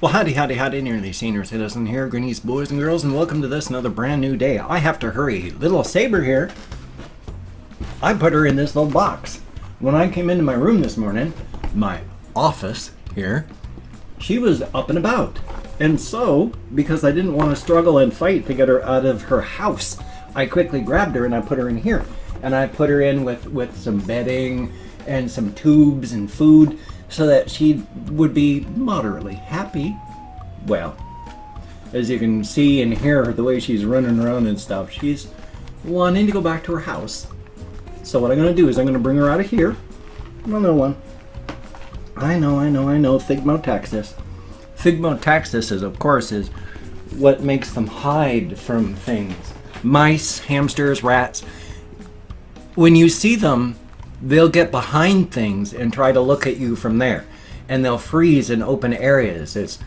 Well, howdy, nearly senior citizen here, greenies, boys and girls, and welcome to this another brand new day. I have to hurry. Little Saber here, I put her in this little box. When I came into my room this morning, my office here, she was up and about. And so, because I didn't want to struggle and fight to get her out of her house, I quickly grabbed her and I put her in here. And I put her in with some bedding and some tubes and food, so that she would be moderately happy. Well, as you can see and hear the way she's running around and stuff, she's wanting to go back to her house. So what I'm going to do is I'm going to bring her out of here. Another one. I know, Figmotaxis. Figmotaxis is, of course, is what makes them hide from things. Mice, hamsters, rats. When you see them, they'll get behind things and try to look at you from there, and they'll freeze in open areas. It's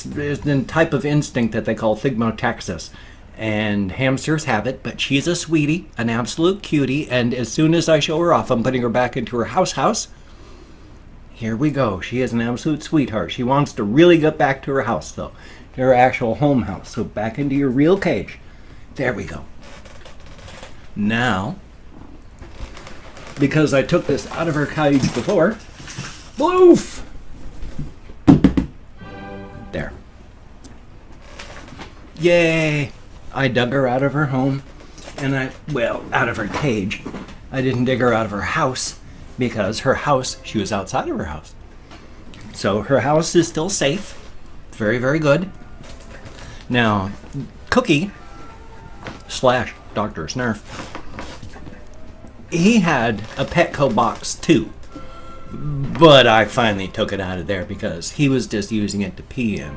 the type of instinct that they call Figmotaxis, and hamsters have it. But she's a sweetie, an absolute cutie, and as soon as I show her off, I'm putting her back into her house. Here we go. She is an absolute sweetheart. She wants to really get back to her house, though, to her actual home house. So back into your real cage. There we go. Now, because I took this out of her cage before, woof! There. Yay! I dug her out of her home, and out of her cage. I didn't dig her out of her house, because her house, she was outside of her house. So her house is still safe. Very, very good. Now, Cookie / Dr. Snurf, he had a Petco box too, but I finally took it out of there because he was just using it to pee in.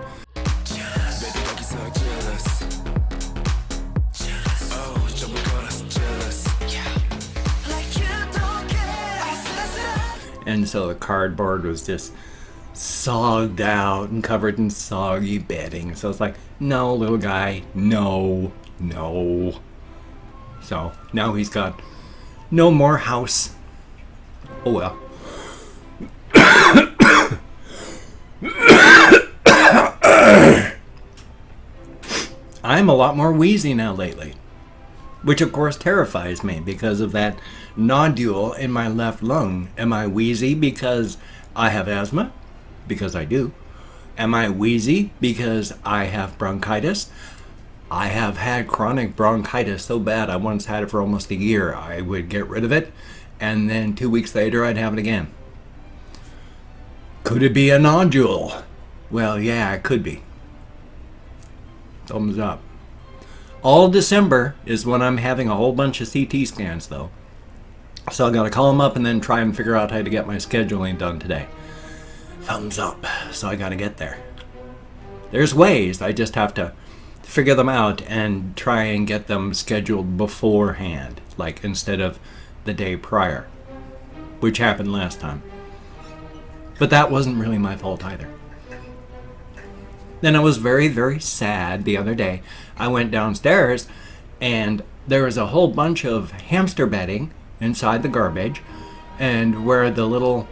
And so the cardboard was just sogged out and covered in soggy bedding. So it's like, no, little guy, no. So now he's got no more house. Oh well. I'm a lot more wheezy now lately, which of course terrifies me because of that nodule in my left lung. Am I wheezy because I have asthma? Because I do. Am I wheezy because I have bronchitis? I have had chronic bronchitis so bad I once had it for almost a year. I would get rid of it, and then 2 weeks later I'd have it again. Could it be a nodule? Well, yeah, it could be. Thumbs up. All December is when I'm having a whole bunch of CT scans, though. So I gotta call them up and then try and figure out how to get my scheduling done today. Thumbs up. So I gotta get there. There's ways. I just have to figure them out and try and get them scheduled beforehand, like instead of the day prior, which happened last time. But that wasn't really my fault either. Then I was very, very sad the other day. I went downstairs and there was a whole bunch of hamster bedding inside the garbage, and where the little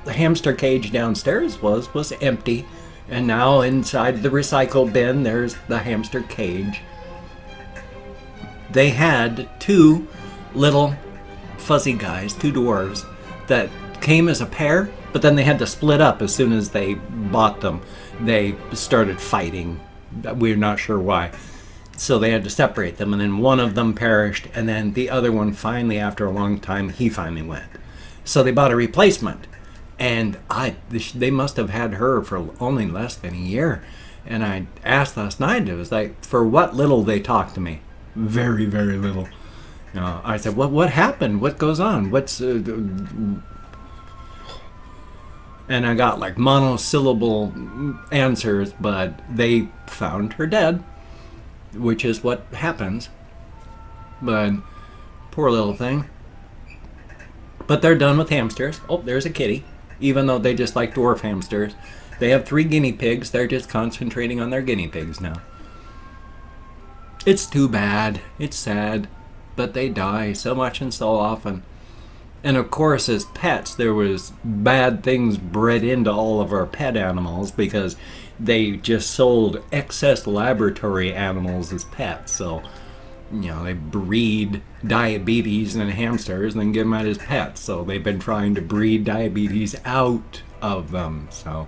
hamster cage downstairs was empty. And now inside the recycle bin, there's the hamster cage. They had two little fuzzy guys, two dwarves, that came as a pair, but then they had to split up as soon as they bought them. They started fighting. We're not sure why. So they had to separate them, and then one of them perished, and then the other one finally, after a long time, he finally went. So they bought a replacement. And they must have had her for only less than a year. And I asked last night, it was like, for what little they talked to me. Very, very little. I said, what happened? What goes on? And I got like monosyllable answers, but they found her dead, which is what happens. But poor little thing. But they're done with hamsters. Oh, there's a kitty. Even though they just like dwarf hamsters. They have 3 guinea pigs. They're just concentrating on their guinea pigs now. It's too bad. It's sad. But they die so much and so often. And of course, as pets, there was bad things bred into all of our pet animals because they just sold excess laboratory animals as pets. So, they breed diabetes in hamsters and then give them out as pets. So they've been trying to breed diabetes out of them. So,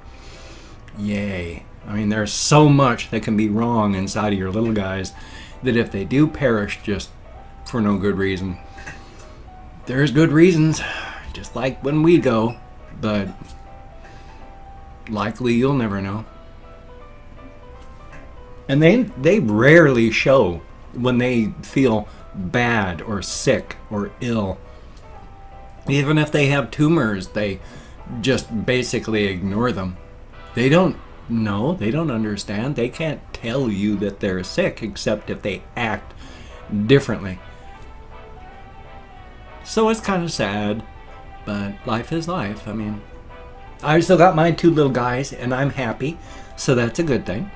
yay. I mean, there's so much that can be wrong inside of your little guys that if they do perish just for no good reason, there's good reasons, just like when we go, but likely you'll never know. And they rarely show when they feel bad or sick or ill. Even if they have tumors, they just basically ignore them. They don't know, they don't understand, they can't tell you that they're sick except if they act differently. So it's kind of sad, but life is life. I mean, I still got my 2 little guys, and I'm happy, so that's a good thing.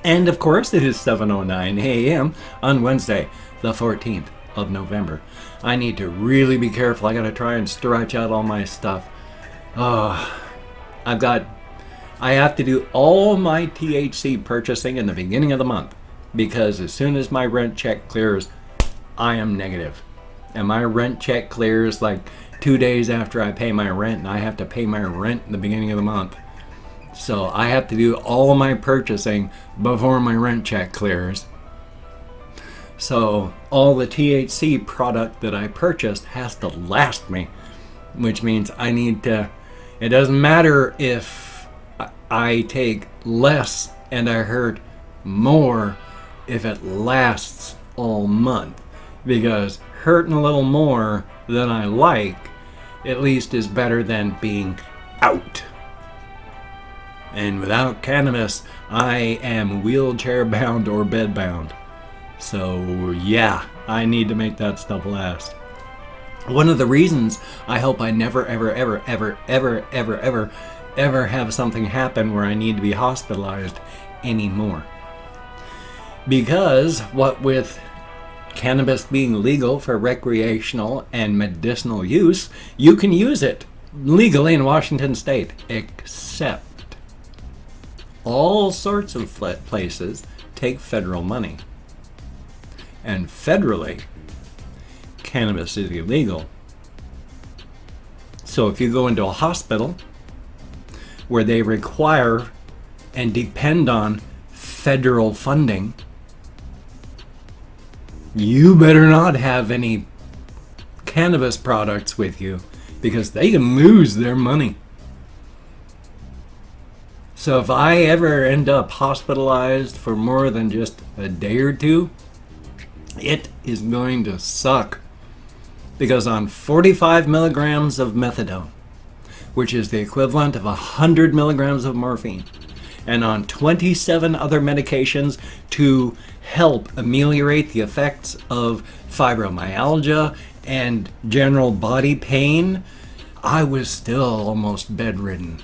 And of course, it is 7:09 a.m. on Wednesday, the 14th of November. I need to really be careful. I gotta try and stretch out all my stuff. I have to do all my THC purchasing in the beginning of the month, because as soon as my rent check clears, I am negative. And my rent check clears like 2 days after I pay my rent, and I have to pay my rent in the beginning of the month. So I have to do all my purchasing before my rent check clears. So all the THC product that I purchased has to last me, which means I need to, it doesn't matter if I take less and I hurt more if it lasts all month. Because hurting a little more than I like at least is better than being out. And without cannabis, I am wheelchair bound or bed bound. So yeah, I need to make that stuff last. One of the reasons I hope I never ever have something happen where I need to be hospitalized anymore. Because what with cannabis being legal for recreational and medicinal use, you can use it legally in Washington state, except all sorts of places take federal money. And federally, cannabis is illegal. So if you go into a hospital where they require and depend on federal funding, you better not have any cannabis products with you, because they can lose their money. So if I ever end up hospitalized for more than just a day or two, it is going to suck. Because on 45 milligrams of methadone, which is the equivalent of 100 milligrams of morphine, and on 27 other medications to help ameliorate the effects of fibromyalgia and general body pain, I was still almost bedridden.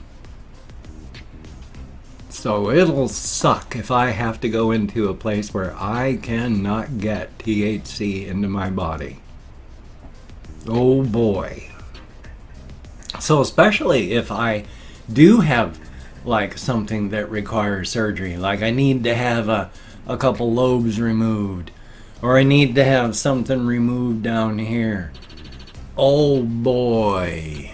So it'll suck if I have to go into a place where I cannot get THC into my body. Oh boy. So especially if I do have like something that requires surgery, like I need to have a couple lobes removed, or I need to have something removed down here. Oh boy.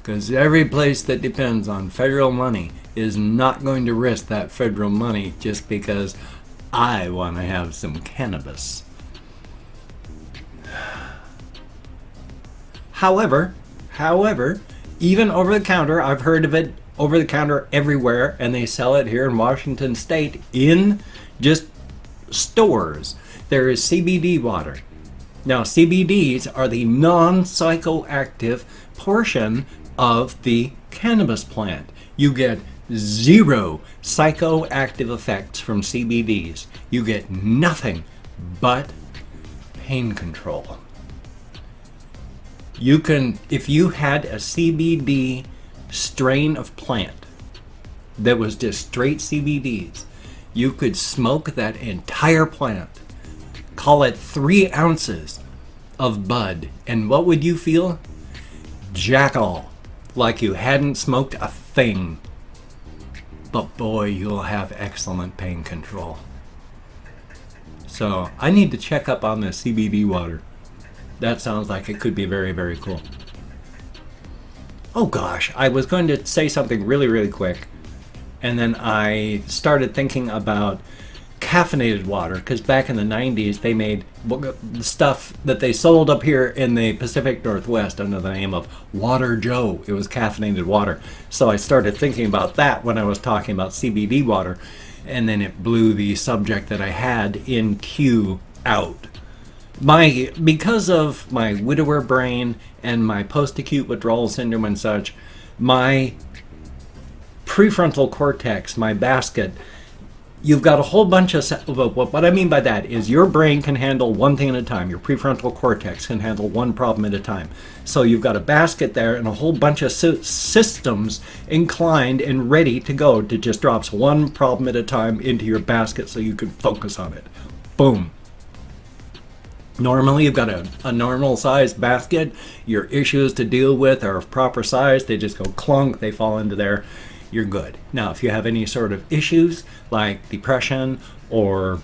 Because every place that depends on federal money is not going to risk that federal money just because I want to have some cannabis. However, even over the counter, I've heard of it over the counter everywhere, and they sell it here in Washington state in just stores. There is CBD water. Now, CBDs are the non-psychoactive portion of the cannabis plant. You get 0 psychoactive effects from CBDs. You get nothing but pain control. You can, if you had a CBD strain of plant that was just straight CBDs, you could smoke that entire plant. Call it 3 ounces of bud. And what would you feel? Jackal. Like you hadn't smoked a thing. But boy, you'll have excellent pain control. So I need to check up on the CBD water. That sounds like it could be very, very cool. Oh gosh, I was going to say something really, really quick. And then I started thinking about caffeinated water, because back in the 90s they made stuff that they sold up here in the Pacific Northwest under the name of Water Joe. It was caffeinated water. So I started thinking about that when I was talking about CBD water, and then it blew the subject that I had in queue out. Because of my widower brain and my post-acute withdrawal syndrome and such, my prefrontal cortex, my basket, you've got a whole bunch of... What I mean by that is your brain can handle one thing at a time. Your prefrontal cortex can handle one problem at a time. So you've got a basket there and a whole bunch of systems inclined and ready to go to just drops one problem at a time into your basket so you can focus on it. Boom. Normally, you've got a normal sized basket. Your issues to deal with are of proper size. They just go clunk, they fall into there. You're good. Now, if you have any sort of issues like depression or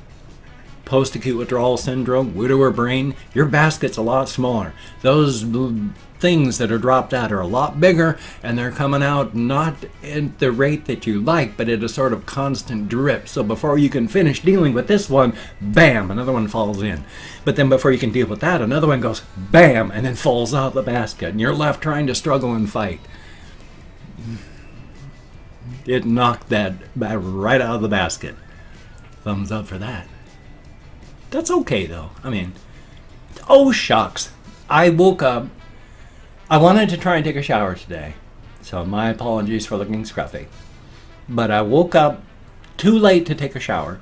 post-acute withdrawal syndrome, widower brain, your basket's a lot smaller. Those things that are dropped out are a lot bigger, and they're coming out not at the rate that you like, but at a sort of constant drip. So before you can finish dealing with this one, bam, another one falls in. But then before you can deal with that, another one goes bam, and then falls out the basket, and you're left trying to struggle and fight. It knocked that right out of the basket. Thumbs up for that. That's okay, though. I mean, oh, shucks. I woke up. I wanted to try and take a shower today, so my apologies for looking scruffy. But I woke up too late to take a shower.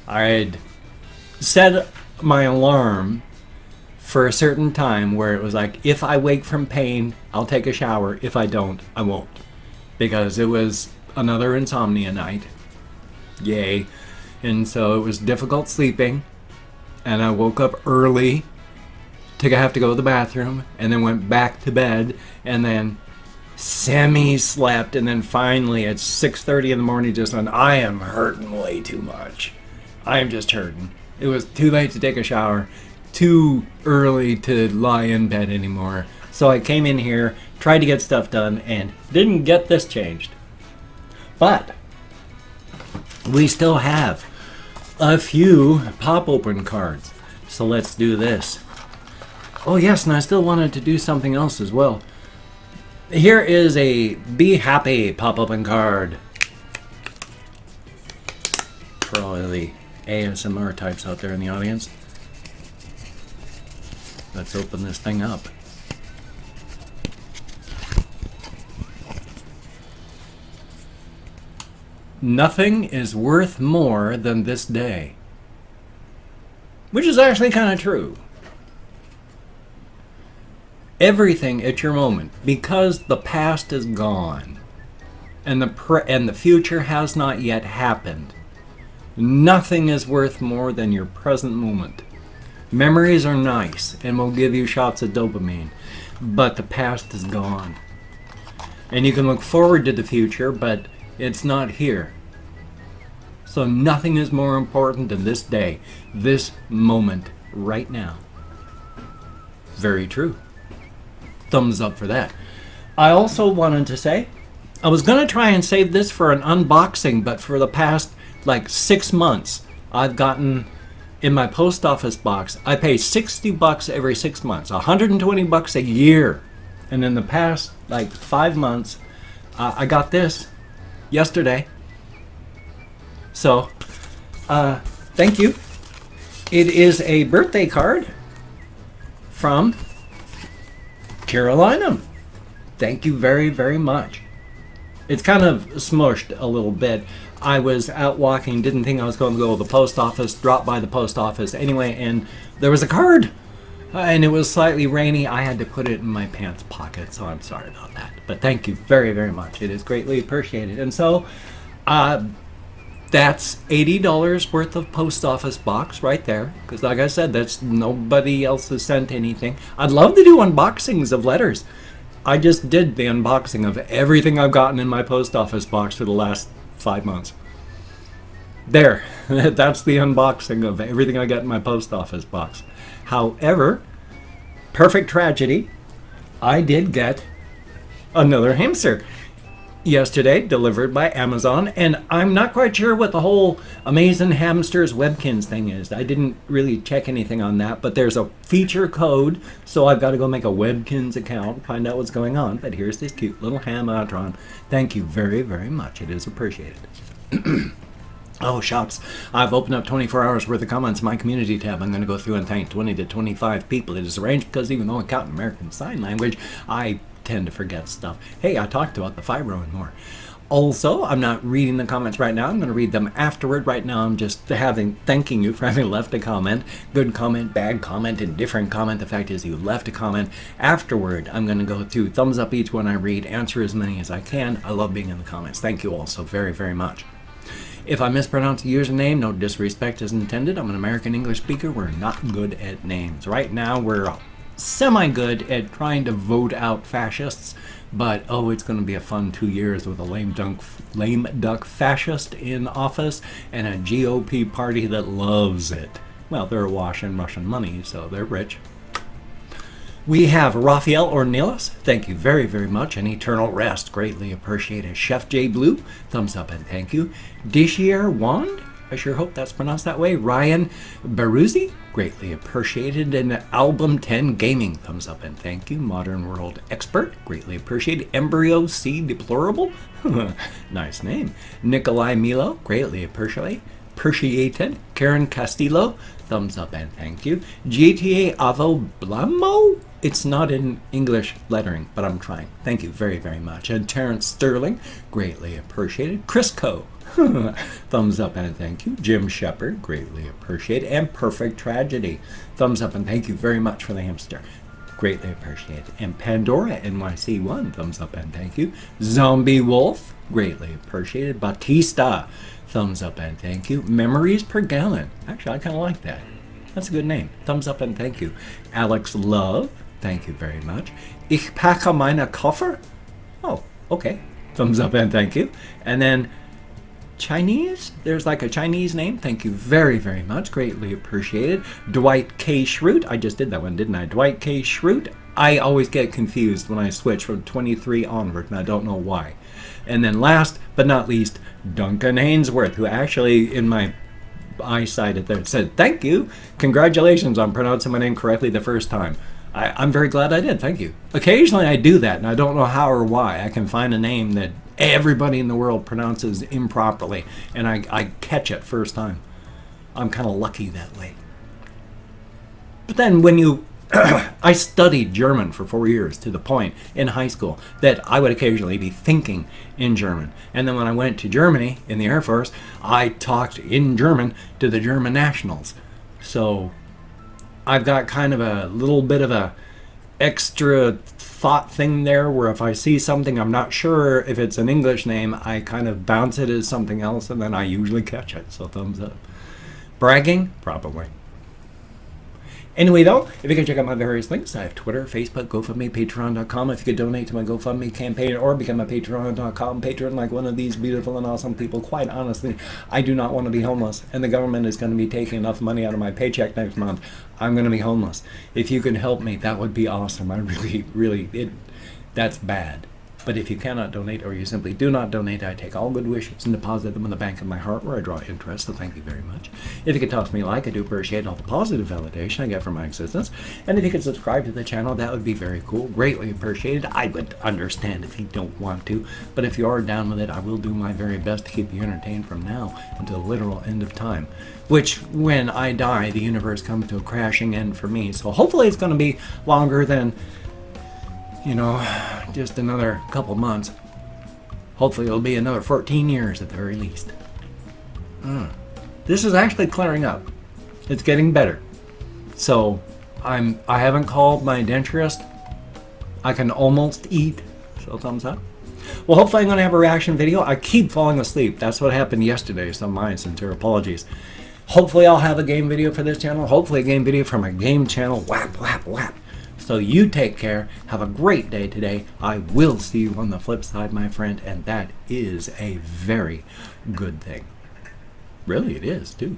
I'd set my alarm for a certain time where it was like, if I wake from pain, I'll take a shower. If I don't, I won't. Because it was another insomnia night. Yay. And so it was difficult sleeping. And I woke up early to have to go to the bathroom. And then went back to bed. And then semi-slept. And then finally at 6:30 in the morning just went, I am hurting way too much. I am just hurting. It was too late to take a shower. Too early to lie in bed anymore. So I came in here, tried to get stuff done, and didn't get this changed. But we still have a few pop-open cards. So let's do this. Oh yes, and I still wanted to do something else as well. Here is a Be Happy pop-open card. For all of the ASMR types out there in the audience. Let's open this thing up. Nothing is worth more than this day. Which is actually kind of true. Everything at your moment, because the past is gone and the future has not yet happened. Nothing is worth more than your present moment. Memories are nice and will give you shots of dopamine, but the past is gone. And you can look forward to the future, but it's not here. So nothing is more important than this day, this moment, right now. Very true. Thumbs up for that. I also wanted to say, I was going to try and save this for an unboxing, but for the past like 6 months, I've gotten in my post office box, I pay $60 every 6 months, $120 a year. And in the past like 5 months, I got this yesterday. So, thank you. It is a birthday card from Carolina. Thank you very, very much. It's kind of smushed a little bit. I was out walking, didn't think I was going to go to the post office, dropped by the post office anyway, and there was a card. And it was slightly rainy. I had to put it in my pants pocket, so I'm sorry about that. But thank you very, very much. It is greatly appreciated. And so, That's $80 worth of post office box right there. Because like I said, that's nobody else has sent anything. I'd love to do unboxings of letters. I just did the unboxing of everything I've gotten in my post office box for the last 5 months. There, that's the unboxing of everything I got in my post office box. However, perfect tragedy, I did get another hamster yesterday, delivered by Amazon, and I'm not quite sure what the whole Amazing Hamsters Webkins thing is. I didn't really check anything on that, but there's a feature code, so I've got to go make a Webkins account, find out what's going on. But here's this cute little Hamatron. Thank you very, very much. It is appreciated. Oh, shops. I've opened up 24 hours worth of comments in my community tab. I'm going to go through and thank 20 to 25 people. It is arranged because even though I count American Sign Language, I tend to forget stuff. Hey, I talked about the fibro and more. Also, I'm not reading the comments right now. I'm going to read them afterward. Right now, I'm just thanking you for having left a comment. Good comment, bad comment, indifferent comment. The fact is you left a comment. Afterward, I'm going to go through thumbs up each one I read, answer as many as I can. I love being in the comments. Thank you all so very, very much. If I mispronounce a username, no disrespect is intended. I'm an American English speaker. We're not good at names. Right now, we're semi-good at trying to vote out fascists, but oh, it's going to be a fun 2 years with a lame duck fascist in office and a GOP party that loves it. Well, they're awash in Russian money, so they're rich. We have Raphael Ornelas, thank you very, very much, and Eternal Rest, greatly appreciated. Chef J Blue, thumbs up and thank you. Dishier Wand, I sure hope that's pronounced that way. Ryan Baruzzi, greatly appreciated. And Album 10 Gaming, thumbs up and thank you. Modern World Expert, greatly appreciated. Embryo C Deplorable, nice name. Nikolai Milo, greatly appreciated. Karen Castillo, thumbs up and thank you. GTA Avo Blamo, it's not in English lettering, but I'm trying. Thank you very, very much. And Terrence Sterling, greatly appreciated. Chris Coe, thumbs up and thank you. Jim Shepard, greatly appreciated. And Perfect Tragedy, thumbs up and thank you very much for the hamster. Greatly appreciated. And Pandora NYC1, thumbs up and thank you. Zombie Wolf, greatly appreciated. Batista, thumbs up and thank you. Memories per Gallon, actually I kind of like that. That's a good name. Thumbs up and thank you. Alex Love, thank you very much. Ich packe meine Koffer. Oh, okay. Thumbs up and thank you. And then Chinese, there's like a Chinese name. Thank you very, very much. Greatly appreciated. Dwight K. Schrute. I just did that one, didn't I? Dwight K. Schrute. I always get confused when I switch from 23 onward, and I don't know why. And then last but not least, Duncan Hainsworth, who actually in my eyesight at there said, thank you. Congratulations on pronouncing my name correctly the first time. I'm very glad I did. Thank you. Occasionally I do that, and I don't know how or why. I can find a name that everybody in the world pronounces improperly, and I catch it first time. I'm kind of lucky that way. But then when you I studied German for 4 years to the point in high school that I would occasionally be thinking in German. And then when I went to Germany in the Air Force, I talked in German to the German nationals. So I've got kind of a little bit of a extra thought thing there where if I see something I'm not sure if it's an English name, I kind of bounce it as something else and then I usually catch it. So thumbs up. Bragging? Probably. Anyway, though, if you can check out my various links, I have Twitter, Facebook, GoFundMe, Patreon.com. If you could donate to my GoFundMe campaign or become a Patreon.com patron like one of these beautiful and awesome people, quite honestly, I do not want to be homeless, and the government is going to be taking enough money out of my paycheck next month. I'm going to be homeless. If you can help me, that would be awesome. I really, that's bad. But if you cannot donate or you simply do not donate, I take all good wishes and deposit them in the bank of my heart where I draw interest, so thank you very much. If you could toss me a like, I do appreciate all the positive validation I get from my existence. And if you could subscribe to the channel, that would be very cool. Greatly appreciated. I would understand if you don't want to, but if you are down with it, I will do my very best to keep you entertained from now until the literal end of time. Which, when I die, the universe comes to a crashing end for me. So hopefully it's going to be longer than, you know, just another couple months. Hopefully it'll be another 14 years at the very least. This is actually clearing up. It's getting better. So I haven't called my denturist. I can almost eat, so thumbs up. Well, hopefully I'm going to have a reaction video. I keep falling asleep. That's what happened yesterday, so my sincere apologies. Hopefully I'll have a game video for this channel. Hopefully a game video for my game channel. Whap, whap, whap. So you take care. Have a great day today. I will see you on the flip side, my friend, and that is a very good thing. Really, it is, too.